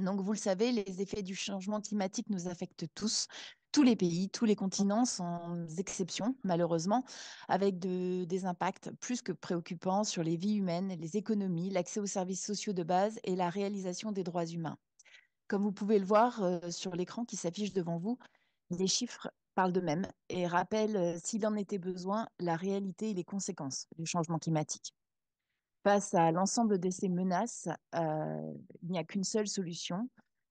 Donc, vous le savez, les effets du changement climatique nous affectent tous, tous les pays, tous les continents, sans exception, malheureusement, avec des impacts plus que préoccupants sur les vies humaines, les économies, l'accès aux services sociaux de base et la réalisation des droits humains. Comme vous pouvez le voir sur l'écran qui s'affiche devant vous, les chiffres parlent d'eux-mêmes et rappellent, s'il en était besoin, la réalité et les conséquences du changement climatique. Face à l'ensemble de ces menaces, il n'y a qu'une seule solution,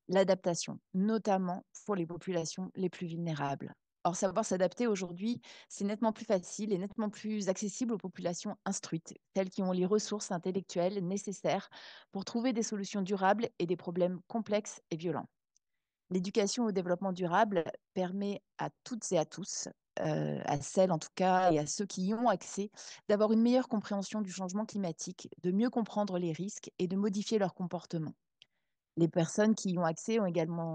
l'adaptation, notamment pour les populations les plus vulnérables. Or, savoir s'adapter aujourd'hui, c'est nettement plus facile et nettement plus accessible aux populations instruites, celles qui ont les ressources intellectuelles nécessaires pour trouver des solutions durables et des problèmes complexes et violents. L'éducation au développement durable permet à toutes et à tous, à celles en tout cas et à ceux qui y ont accès, d'avoir une meilleure compréhension du changement climatique, de mieux comprendre les risques et de modifier leur comportement. Les personnes qui y ont accès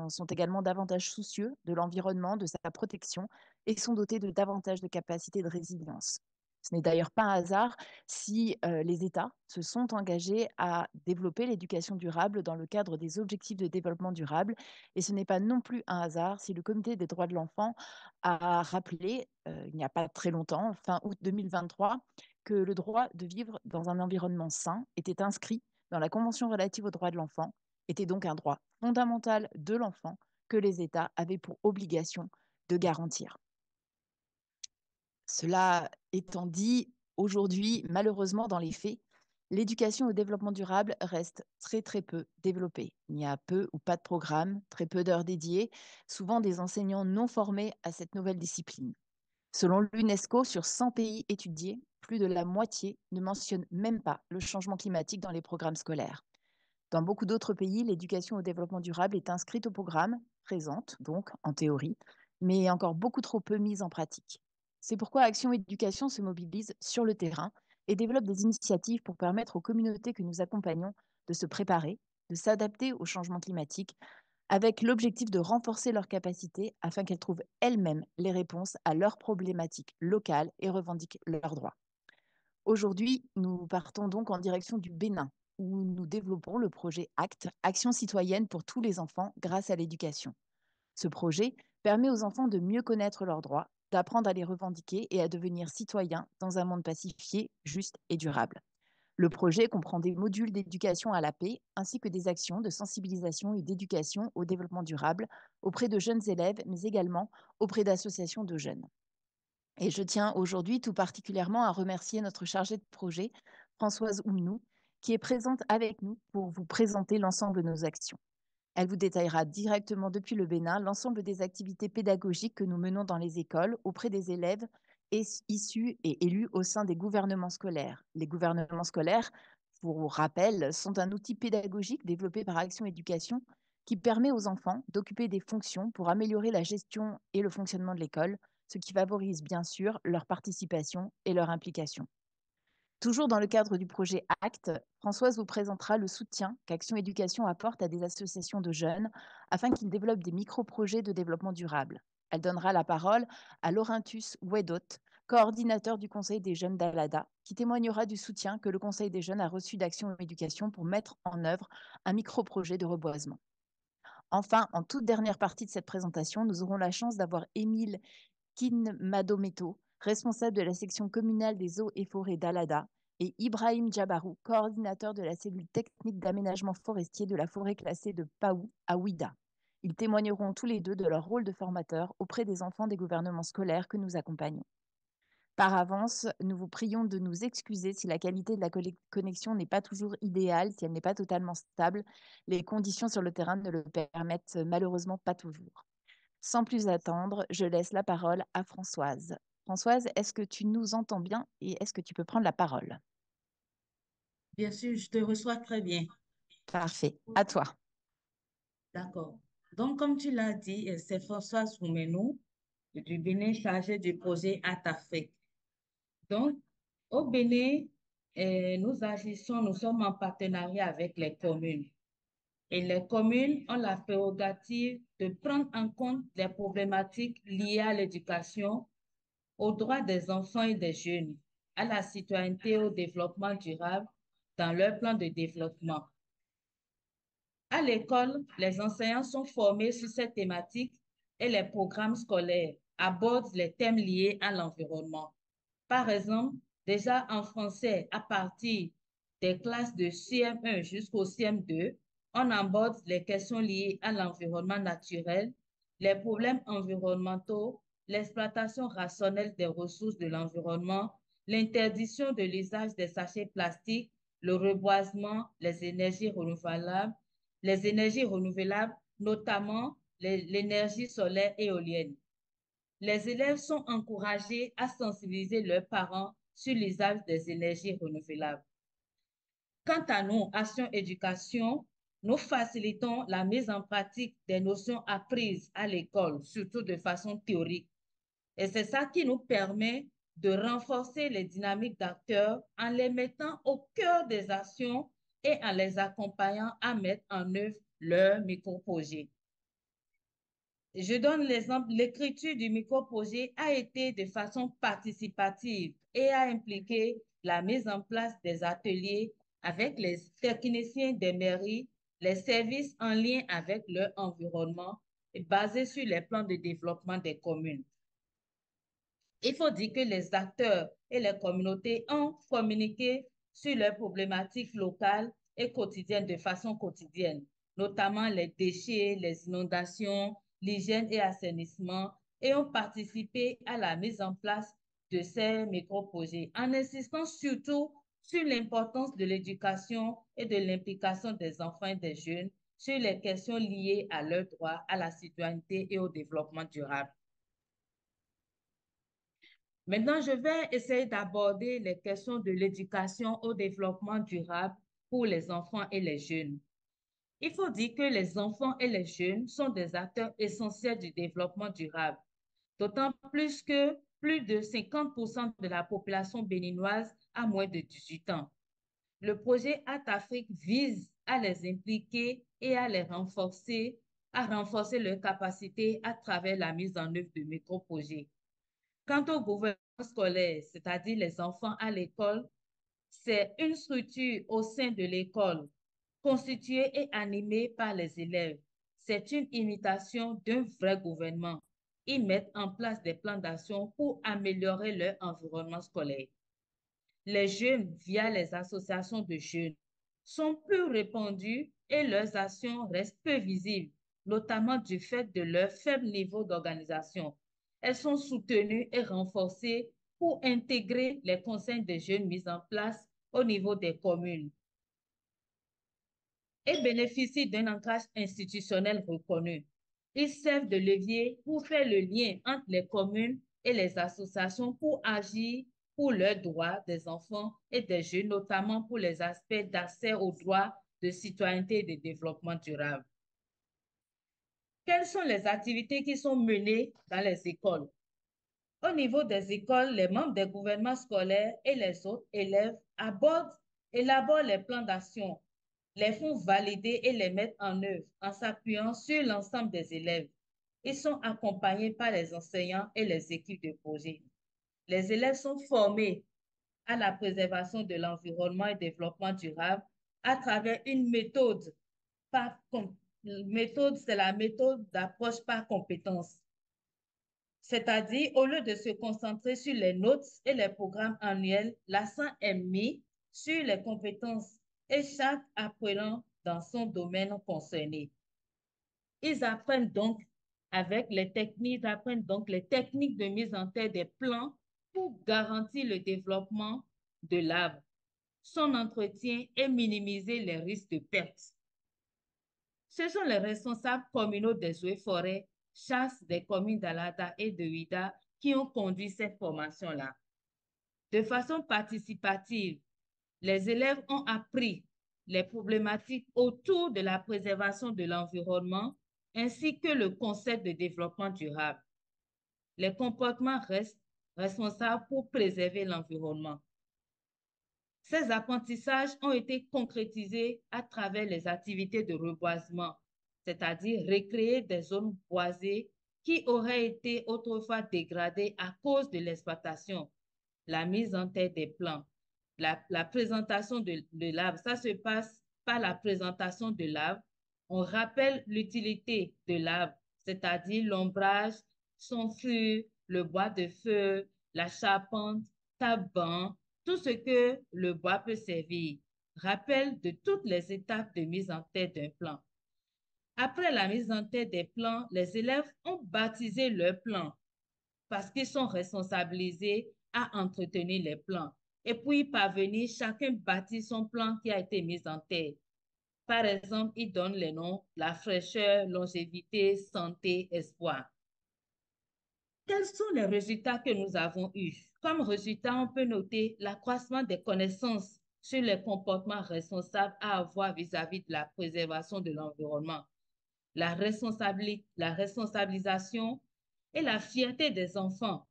sont également davantage soucieux de l'environnement, de sa protection et sont dotées de davantage de capacités de résilience. Ce n'est d'ailleurs pas un hasard si les États se sont engagés à développer l'éducation durable dans le cadre des objectifs de développement durable. Et ce n'est pas non plus un hasard si le Comité des droits de l'enfant a rappelé, il n'y a pas très longtemps, fin août 2023, que le droit de vivre dans un environnement sain était inscrit dans la Convention relative aux droits de l'enfant, était donc un droit fondamental de l'enfant que les États avaient pour obligation de garantir. Cela étant dit, aujourd'hui, malheureusement, dans les faits, l'éducation au développement durable reste très très peu développée. Il y a peu ou pas de programme, très peu d'heures dédiées, souvent des enseignants non formés à cette nouvelle discipline. Selon l'UNESCO, sur 100 pays étudiés, plus de la moitié ne mentionne même pas le changement climatique dans les programmes scolaires. Dans beaucoup d'autres pays, l'éducation au développement durable est inscrite au programme, présente donc en théorie, mais encore beaucoup trop peu mise en pratique. C'est pourquoi Action Éducation se mobilise sur le terrain et développe des initiatives pour permettre aux communautés que nous accompagnons de se préparer, de s'adapter au changement climatique, avec l'objectif de renforcer leurs capacités afin qu'elles trouvent elles-mêmes les réponses à leurs problématiques locales et revendiquent leurs droits. Aujourd'hui, nous partons donc en direction du Bénin, où nous développons le projet ACT, Action citoyenne pour tous les enfants grâce à l'éducation. Ce projet permet aux enfants de mieux connaître leurs droits, d'apprendre à les revendiquer et à devenir citoyens dans un monde pacifié, juste et durable. Le projet comprend des modules d'éducation à la paix ainsi que des actions de sensibilisation et d'éducation au développement durable auprès de jeunes élèves, mais également auprès d'associations de jeunes. Et je tiens aujourd'hui tout particulièrement à remercier notre chargée de projet, Françoise Oumnou, qui est présente avec nous pour vous présenter l'ensemble de nos actions. Elle vous détaillera directement depuis le Bénin l'ensemble des activités pédagogiques que nous menons dans les écoles auprès des élèves issus et élus au sein des gouvernements scolaires. Les gouvernements scolaires, pour rappel, sont un outil pédagogique développé par Action Éducation qui permet aux enfants d'occuper des fonctions pour améliorer la gestion et le fonctionnement de l'école, ce qui favorise bien sûr leur participation et leur implication. Toujours dans le cadre du projet ACT, Françoise vous présentera le soutien qu'Action Éducation apporte à des associations de jeunes afin qu'ils développent des micro-projets de développement durable. Elle donnera la parole à Laurentus Wedot, coordinateur du Conseil des jeunes d'Alada, qui témoignera du soutien que le Conseil des jeunes a reçu d'Action Éducation pour mettre en œuvre un micro-projet de reboisement. Enfin, en toute dernière partie de cette présentation, nous aurons la chance d'avoir Émile Kinmadometo, responsable de la section communale des eaux et forêts d'Alada, et Ibrahim Djabarou, coordinateur de la cellule technique d'aménagement forestier de la forêt classée de Paou à Ouida. Ils témoigneront tous les deux de leur rôle de formateurs auprès des enfants des gouvernements scolaires que nous accompagnons. Par avance, nous vous prions de nous excuser si la qualité de la connexion n'est pas toujours idéale, si elle n'est pas totalement stable. Les conditions sur le terrain ne le permettent malheureusement pas toujours. Sans plus attendre, je laisse la parole à Françoise. Françoise, est-ce que tu nous entends bien et est-ce que tu peux prendre la parole? Bien sûr, je te reçois très bien. Parfait. À toi. D'accord. Donc, comme tu l'as dit, c'est François Soumeno du Bénin chargé du projet ATAFEC. Donc, au Bénin, nous sommes en partenariat avec les communes. Et les communes ont la prérogative de prendre en compte les problématiques liées à l'éducation, aux droits des enfants et des jeunes, à la citoyenneté et au développement durable dans leur plan de développement. À l'école, les enseignants sont formés sur cette thématique et les programmes scolaires abordent les thèmes liés à l'environnement. Par exemple, déjà en français, à partir des classes de CM1 jusqu'au CM2, on aborde les questions liées à l'environnement naturel, les problèmes environnementaux, l'exploitation rationnelle des ressources de l'environnement, l'interdiction de l'usage des sachets plastiques, le reboisement, les énergies renouvelables, notamment l'énergie solaire et éolienne. Les élèves sont encouragés à sensibiliser leurs parents sur l'usage des énergies renouvelables. Quant à nous, Action Éducation, nous facilitons la mise en pratique des notions apprises à l'école, surtout de façon théorique. Et c'est ça qui nous permet de renforcer les dynamiques d'acteurs en les mettant au cœur des actions et en les accompagnant à mettre en œuvre leurs micro-projets. Je donne l'exemple, l'écriture du micro-projet a été de façon participative et a impliqué la mise en place des ateliers avec les techniciens des mairies, les services en lien avec leur environnement et basés sur les plans de développement des communes. Il faut dire que les acteurs et les communautés ont communiqué sur leurs problématiques locales et quotidiennes de façon quotidienne, notamment les déchets, les inondations, l'hygiène et assainissement, et ont participé à la mise en place de ces micro-projets en insistant surtout sur l'importance de l'éducation et de l'implication des enfants et des jeunes sur les questions liées à leurs droits, à la citoyenneté et au développement durable. Maintenant, je vais essayer d'aborder les questions de l'éducation au développement durable pour les enfants et les jeunes. Il faut dire que les enfants et les jeunes sont des acteurs essentiels du développement durable, d'autant plus que plus de 50% de la population béninoise a moins de 18 ans. Le projet Art Afrique vise à les impliquer et à les renforcer, à renforcer leurs capacités à travers la mise en œuvre de micro-projets. Quant au gouvernement scolaire, c'est-à-dire les enfants à l'école, c'est une structure au sein de l'école constituée et animée par les élèves. C'est une imitation d'un vrai gouvernement. Ils mettent en place des plans d'action pour améliorer leur environnement scolaire. Les jeunes, via les associations de jeunes, sont plus répandus et leurs actions restent peu visibles, notamment du fait de leur faible niveau d'organisation. Elles sont soutenues et renforcées pour intégrer les conseils des jeunes mis en place au niveau des communes et bénéficient d'un ancrage institutionnel reconnu. Ils servent de levier pour faire le lien entre les communes et les associations pour agir pour leurs droits des enfants et des jeunes, notamment pour les aspects d'accès aux droits de citoyenneté et de développement durable. Quelles sont les activités qui sont menées dans les écoles? Au niveau des écoles, les membres des gouvernements scolaires et les autres élèves élaborent les plans d'action, les font valider et les mettent en œuvre en s'appuyant sur l'ensemble des élèves. Ils sont accompagnés par les enseignants et les équipes de projet. Les élèves sont formés à la préservation de l'environnement et développement durable à travers une méthode. Méthode, c'est la méthode d'approche par compétence. C'est-à-dire, au lieu de se concentrer sur les notes et les programmes annuels, l'accent est mis sur les compétences et chaque apprenant dans son domaine concerné. Ils apprennent donc les techniques de mise en terre des plans pour garantir le développement de l'arbre, son entretien et minimiser les risques de perte. Ce sont les responsables communaux des eaux et forêts, chasse des communes d'Alada et de Huida qui ont conduit cette formation-là. De façon participative, les élèves ont appris les problématiques autour de la préservation de l'environnement ainsi que le concept de développement durable. Les comportements restent responsables pour préserver l'environnement. Ces apprentissages ont été concrétisés à travers les activités de reboisement, c'est-à-dire recréer des zones boisées qui auraient été autrefois dégradées à cause de l'exploitation, la mise en terre des plants, la présentation de l'arbre. Ça se passe par la présentation de l'arbre. On rappelle l'utilité de l'arbre, c'est-à-dire l'ombrage, son fruit, le bois de feu, la charpente, tabac, tout ce que le bois peut servir. Rappel de toutes les étapes de mise en tête d'un plan. Après la mise en tête des plans, les élèves ont baptisé leurs plans parce qu'ils sont responsabilisés à entretenir les plans. Et puis, parvenir, chacun bâtit son plan qui a été mis en tête. Par exemple, ils donnent les noms, la fraîcheur, longévité, santé, espoir. Quels sont les résultats que nous avons eus? Comme résultat, on peut noter l'accroissement des connaissances sur les comportements responsables à avoir vis-à-vis de la préservation de l'environnement, la responsabilisation et la fierté des enfants,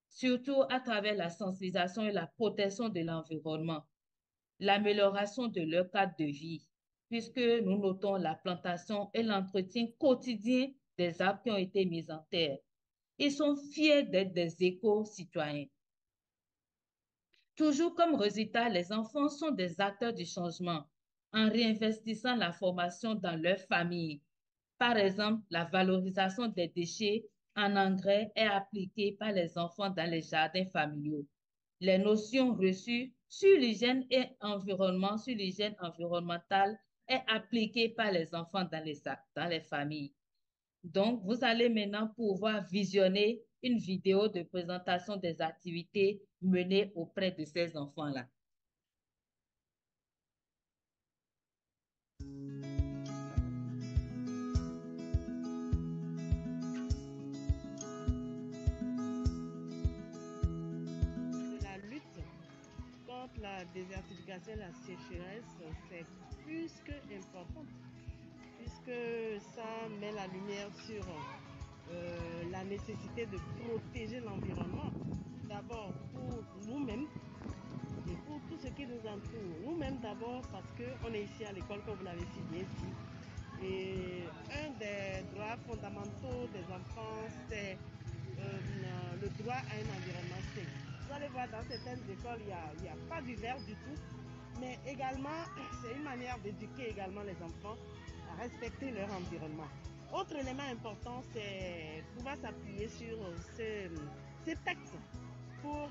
surtout à travers la sensibilisation et la protection de l'environnement, l'amélioration de leur cadre de vie, puisque nous notons la plantation et l'entretien quotidien des arbres qui ont été mis en terre. Ils sont fiers d'être des éco-citoyens. Toujours comme résultat, les enfants sont des acteurs du changement en réinvestissant la formation dans leur famille. Par exemple, la valorisation des déchets en engrais est appliquée par les enfants dans les jardins familiaux. Les notions reçues sur l'hygiène et environnement, sur l'hygiène environnementale est appliquée par les enfants dans les familles. Donc, vous allez maintenant pouvoir visionner une vidéo de présentation des activités menées auprès de ces enfants-là. La lutte contre la désertification et la sécheresse, c'est plus que important, puisque ça met la lumière sur la nécessité de protéger l'environnement, d'abord pour nous-mêmes et pour tout ce qui nous entoure. Nous-mêmes d'abord parce qu'on est ici à l'école, comme vous l'avez si bien dit. Et un des droits fondamentaux des enfants, c'est le droit à un environnement sain. Vous allez voir dans certaines écoles, il n'y a pas d'hiver du tout, mais également, c'est une manière d'éduquer également les enfants à respecter leur environnement. Autre élément important, c'est pouvoir s'appuyer sur ces textes pour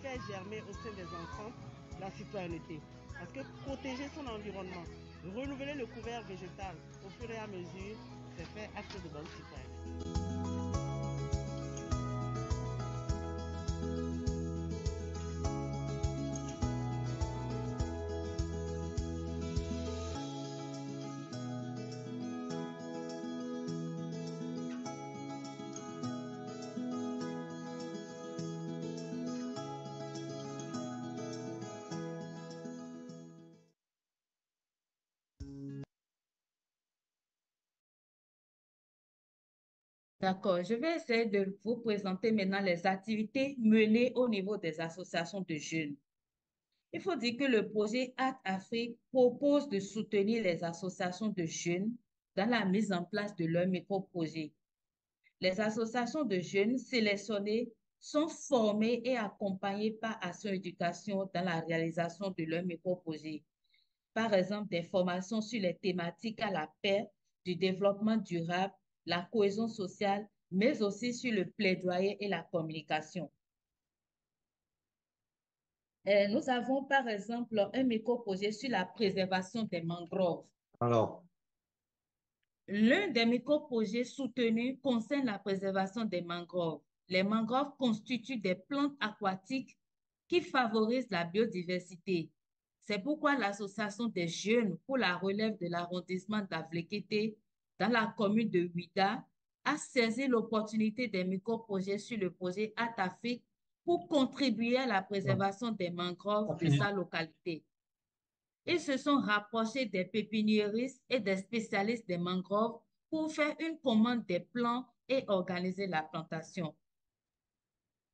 faire germer au sein des enfants la citoyenneté. Parce que protéger son environnement, renouveler le couvert végétal au fur et à mesure, c'est faire acte de bonne citoyenneté. D'accord, je vais essayer de vous présenter maintenant les activités menées au niveau des associations de jeunes. Il faut dire que le projet Art Afrique propose de soutenir les associations de jeunes dans la mise en place de leurs micro-projets. Les associations de jeunes sélectionnées sont formées et accompagnées par Action Éducation dans la réalisation de leurs micro-projets. Par exemple, des formations sur les thématiques à la paix, du développement durable, la cohésion sociale, mais aussi sur le plaidoyer et la communication. Nous avons par exemple un micro-projet sur la préservation des mangroves. Alors, L'un des micro-projets soutenus concerne la préservation des mangroves. Les mangroves constituent des plantes aquatiques qui favorisent la biodiversité. C'est pourquoi l'Association des jeunes pour la relève de l'arrondissement d'Avlekété dans la commune de Ouida a saisi l'opportunité des micro-projets sur le projet Atafrique pour contribuer à la préservation des mangroves de sa localité. Ils se sont rapprochés des pépiniéristes et des spécialistes des mangroves pour faire une commande des plants et organiser la plantation.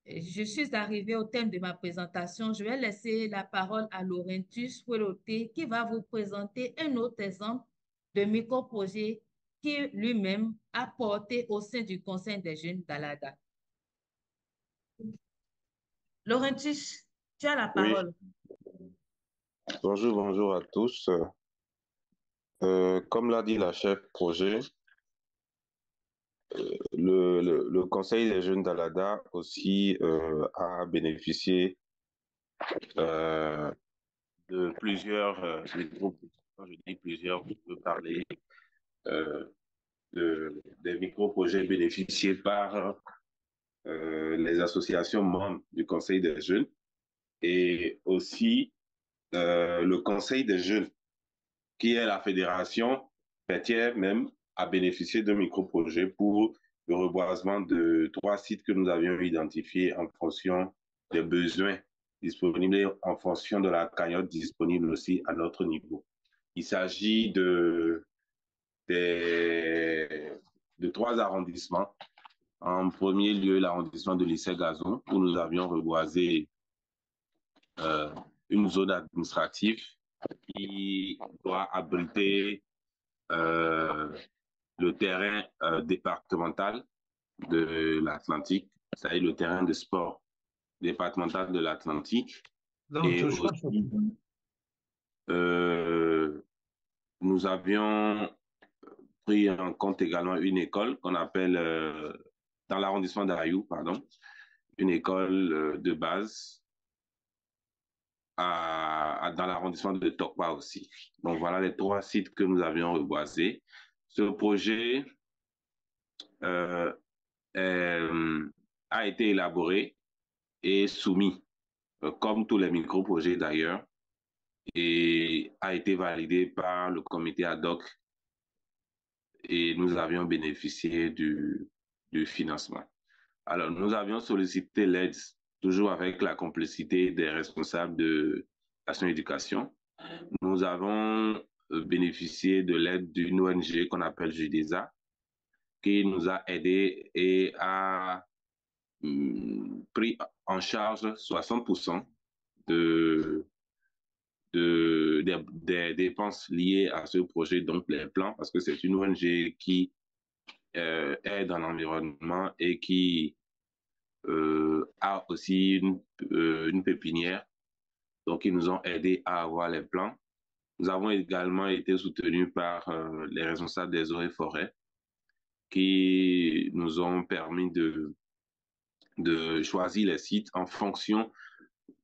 Je suis arrivée au thème de ma présentation. Je vais laisser la parole à Laurentus Fuelote qui va vous présenter un autre exemple de micro-projet qu'il lui-même a porté au sein du Conseil des jeunes d'Alada. Laurentus, tu as la Oui, parole. bonjour à tous. Comme l'a dit la chef projet, le Conseil des jeunes d'Alada aussi a bénéficié euh, de plusieurs groupes. Quand je dis plusieurs, je peux parler euh, des micro-projets bénéficiés par les associations membres du Conseil des jeunes et aussi le Conseil des jeunes, qui est la fédération fêtière même, a bénéficié d'un micro-projet pour le reboisement de 3 sites que nous avions identifiés en fonction des besoins disponibles et en fonction de la cagnotte disponible aussi à notre niveau. Il s'agit de 3 arrondissements. En premier lieu, l'arrondissement de Lissé-Gazon, où nous avions reboisé euh, une zone administrative qui doit abriter euh, le terrain départemental de l'Atlantique, c'est-à-dire le terrain de sport départemental de l'Atlantique. Donc, Et aussi, nous avions pris en compte également une école qu'on appelle, dans l'arrondissement d'Ayou, pardon, une école de base dans l'arrondissement de Tokpa aussi. Donc voilà les 3 sites que nous avions reboisés. Ce projet euh, a été élaboré et soumis, comme tous les micro-projets d'ailleurs, et a été validé par le comité ad hoc et nous avions bénéficié du financement. Alors, nous avions sollicité l'aide, toujours avec la complicité des responsables de l'action éducation. Nous avons bénéficié de l'aide d'une ONG qu'on appelle JUDESA, qui nous a aidés et a pris en charge 60% de, des dépenses liées à ce projet, donc les plans, parce que c'est une ONG qui aide dans l'environnement et qui a aussi une pépinière. Donc, ils nous ont aidés à avoir les plans. Nous avons également été soutenus par les responsables des eaux et forêts qui nous ont permis de choisir les sites en fonction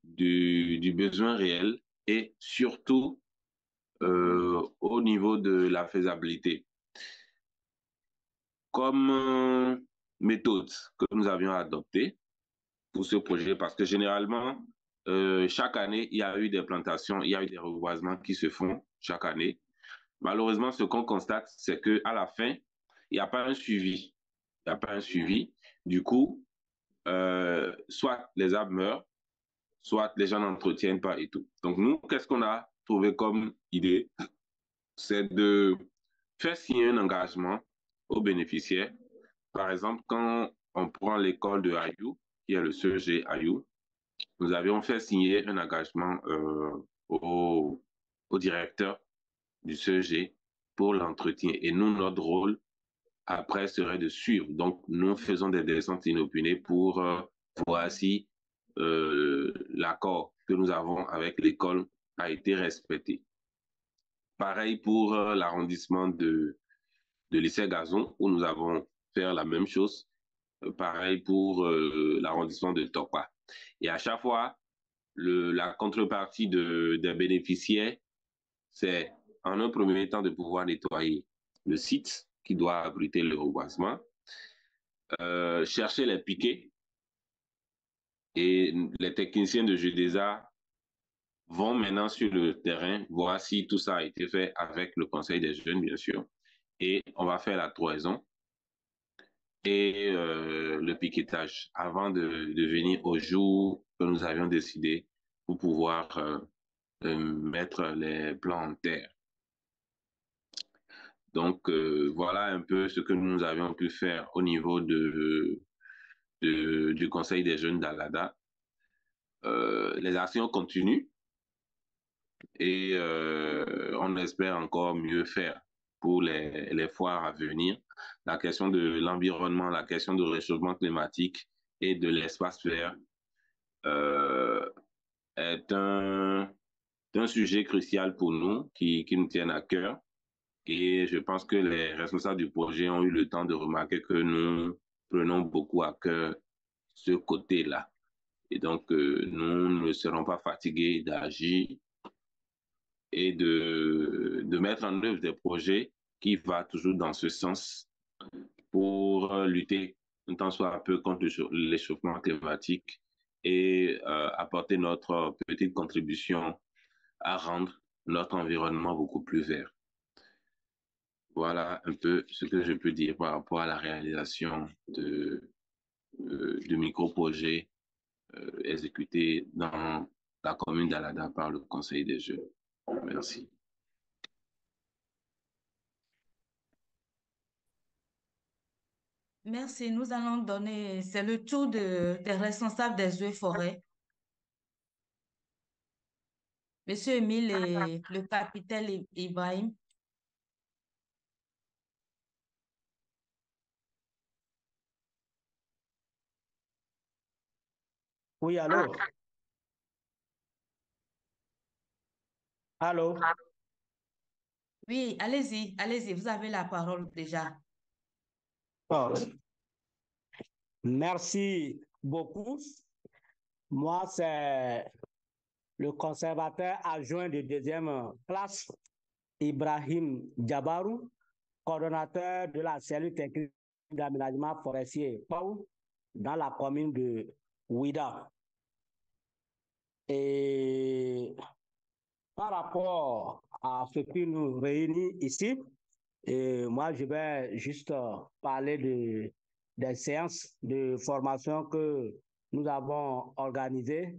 du besoin réel et surtout au niveau de la faisabilité. Comme méthode que nous avions adoptée pour ce projet, parce que généralement, chaque année, il y a eu des plantations, il y a eu des reboisements qui se font chaque année. Malheureusement, ce qu'on constate, c'est qu'à la fin, il n'y a pas un suivi. Il n'y a pas un suivi. Du coup, soit les arbres meurent, soit les gens n'entretiennent pas et tout. Donc, nous, qu'est-ce qu'on a trouvé comme idée? C'est de faire signer un engagement aux bénéficiaires. Par exemple, quand on prend l'école de Ayou, qui est le CEG Ayou, nous avions fait signer un engagement au directeur du CEG pour l'entretien. Et nous, notre rôle, après, serait de suivre. Donc, nous faisons des descentes inopinées pour voir si l'accord que nous avons avec l'école a été respecté. Pareil pour l'arrondissement de Lissé-Gazon, où nous avons fait la même chose. Pareil pour l'arrondissement de Tokpa. Et à chaque fois, la contrepartie des bénéficiaires, c'est en un premier temps de pouvoir nettoyer le site qui doit abriter le reboisement, chercher les piquets, et les techniciens de GEDESA vont maintenant sur le terrain voir si tout ça a été fait avec le Conseil des jeunes, bien sûr, et on va faire la toison et le piquetage avant de venir au jour que nous avions décidé pour pouvoir mettre les plans en terre. Donc, voilà un peu ce que nous avions pu faire au niveau du Conseil des jeunes d'Alada. Les actions continuent et on espère encore mieux faire pour les foires à venir. La question de l'environnement, la question du réchauffement climatique et de l'espace vert est un sujet crucial pour nous qui nous tient à cœur. Et je pense que les responsables du projet ont eu le temps de remarquer que nous prenons beaucoup à cœur ce côté-là. Et donc, nous ne serons pas fatigués d'agir et de mettre en œuvre des projets qui vont toujours dans ce sens pour lutter un tant soit peu contre l'échauffement climatique et apporter notre petite contribution à rendre notre environnement beaucoup plus vert. Voilà un peu ce que je peux dire par rapport à la réalisation de micro-projets exécutés dans la commune d'Alada par le Conseil des jeunes. Merci. Merci. Nous allons donner, c'est le tour des responsables des eaux et forêts. Monsieur Emile et le capitaine Ibrahim. Oui, allô? Allô? Oui, allez-y, vous avez la parole déjà. Oh, merci beaucoup. Moi, c'est le conservateur adjoint de deuxième classe, Ibrahim Djabarou, coordonnateur de la cellule technique d'aménagement forestier PAU dans la commune de Ouida. Et par rapport à ce qui nous réunit ici, moi, je vais juste parler des séances de formation que nous avons organisées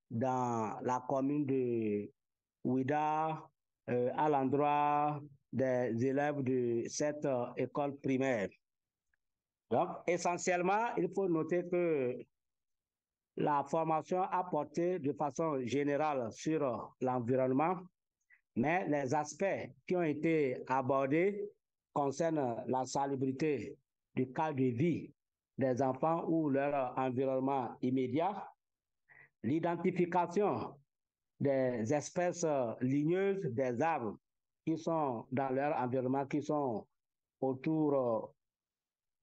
dans la commune de Ouida, à l'endroit des élèves de cette école primaire. Donc, essentiellement, il faut noter que la formation a porté de façon générale sur l'environnement, mais les aspects qui ont été abordés concernent la salubrité du cadre de vie des enfants ou leur environnement immédiat, l'identification des espèces ligneuses des arbres qui sont dans leur environnement, qui sont autour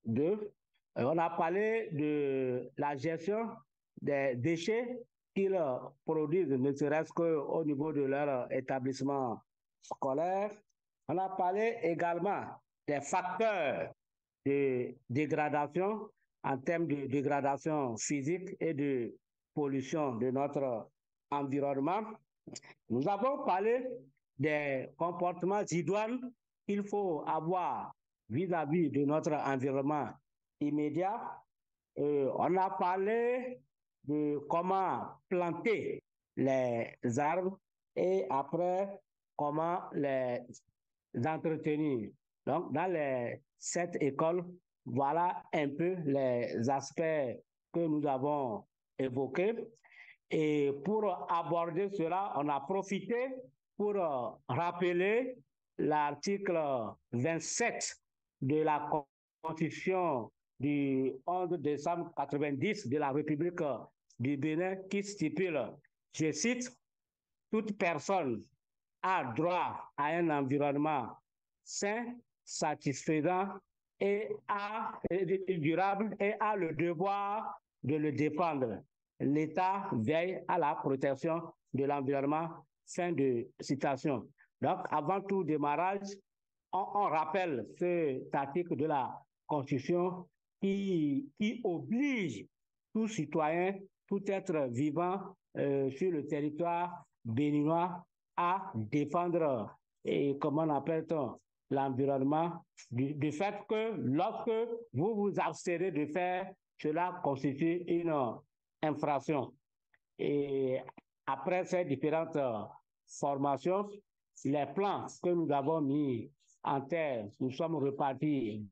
d'eux. On a parlé de la gestion des déchets qu'ils produisent, ne serait-ce qu'au niveau de leur établissement scolaire. On a parlé également des facteurs de dégradation en termes de dégradation physique et de pollution de notre environnement. Nous avons parlé des comportements idoines qu'il faut avoir vis-à-vis de notre environnement immédiat. On a parlé de comment planter les arbres et après comment les entretenir. Donc, dans cette école, voilà un peu les aspects que nous avons évoqués. Et pour aborder cela, on a profité pour rappeler l'article 27 de la Constitution du 11 décembre 90 de la République du Bénin qui stipule, je cite, toute personne a droit à un environnement sain, satisfaisant et durable et a le devoir de le défendre. L'État veille à la protection de l'environnement. Fin de citation. Donc, avant tout démarrage, on rappelle cet article de la Constitution qui oblige tout citoyen, tout être vivant sur le territoire béninois à défendre, et comment on appelle-t-on, l'environnement, du fait que lorsque vous vous abstenez de faire, cela constitue une infraction. Et après ces différentes formations, les plans que nous avons mis en terre, nous sommes repartis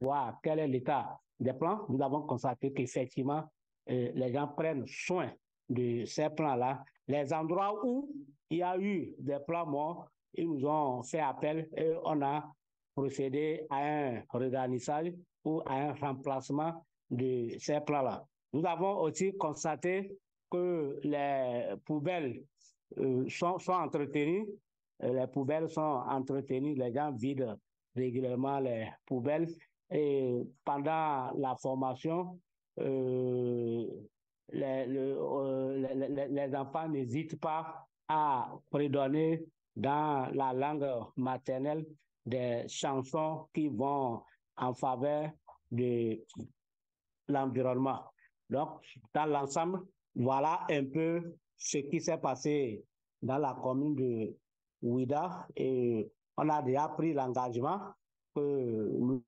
voir quel est l'état des plans. Nous avons constaté qu'effectivement, les gens prennent soin de ces plans-là. Les endroits où il y a eu des plans morts, ils nous ont fait appel et on a procédé à un regarnissage ou à un remplacement de ces plans-là. Nous avons aussi constaté que les poubelles sont entretenues les poubelles sont entretenues, les gens vident régulièrement les poubelles. Et pendant la formation, les enfants n'hésitent pas à prédonner dans la langue maternelle des chansons qui vont en faveur de l'environnement. Donc, dans l'ensemble, voilà un peu ce qui s'est passé dans la commune de Ouida et on a déjà pris l'engagement que nous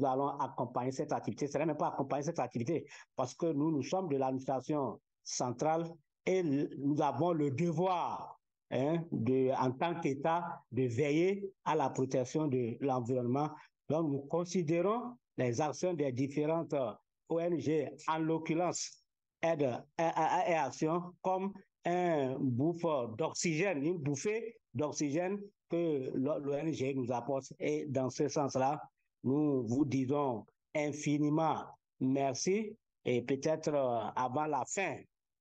allons accompagner cette activité. Ce n'est même pas accompagner cette activité parce que nous sommes de l'administration centrale et nous avons le devoir en tant qu'État de veiller à la protection de l'environnement. Donc, nous considérons les actions des différentes ONG, en l'occurrence Aide et Action, comme un bouffeur d'oxygène, une bouffée d'oxygène que l'ONG nous apporte. Et dans ce sens-là, nous vous disons infiniment merci. Et peut-être avant la fin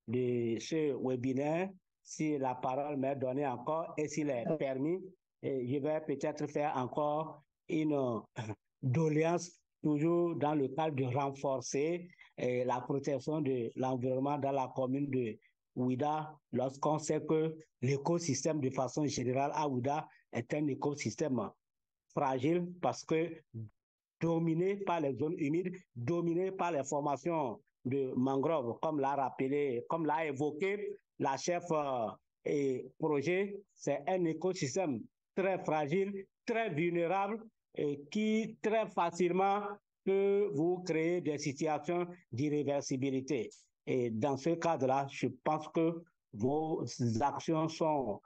de ce webinaire, si la parole m'est donnée encore et s'il est permis, je vais peut-être faire encore une doléance toujours dans le cadre de renforcer la protection de l'environnement dans la commune de Ouida, lorsqu'on sait que l'écosystème de façon générale à Ouida est un écosystème fragile parce que dominé par les zones humides, dominé par les formations de mangroves, comme l'a rappelé, comme l'a évoqué la chef et projet, c'est un écosystème très fragile, très vulnérable et qui très facilement peut vous créer des situations d'irréversibilité. Et dans ce cadre-là, je pense que vos actions sont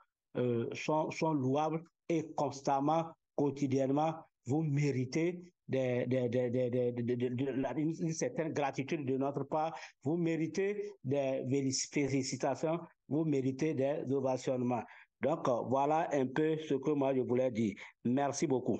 louables et constamment, quotidiennement, vous méritez une certaine gratitude de notre part, vous méritez des félicitations, vous méritez des ovationnements. Donc, voilà un peu ce que moi je voulais dire. Merci beaucoup.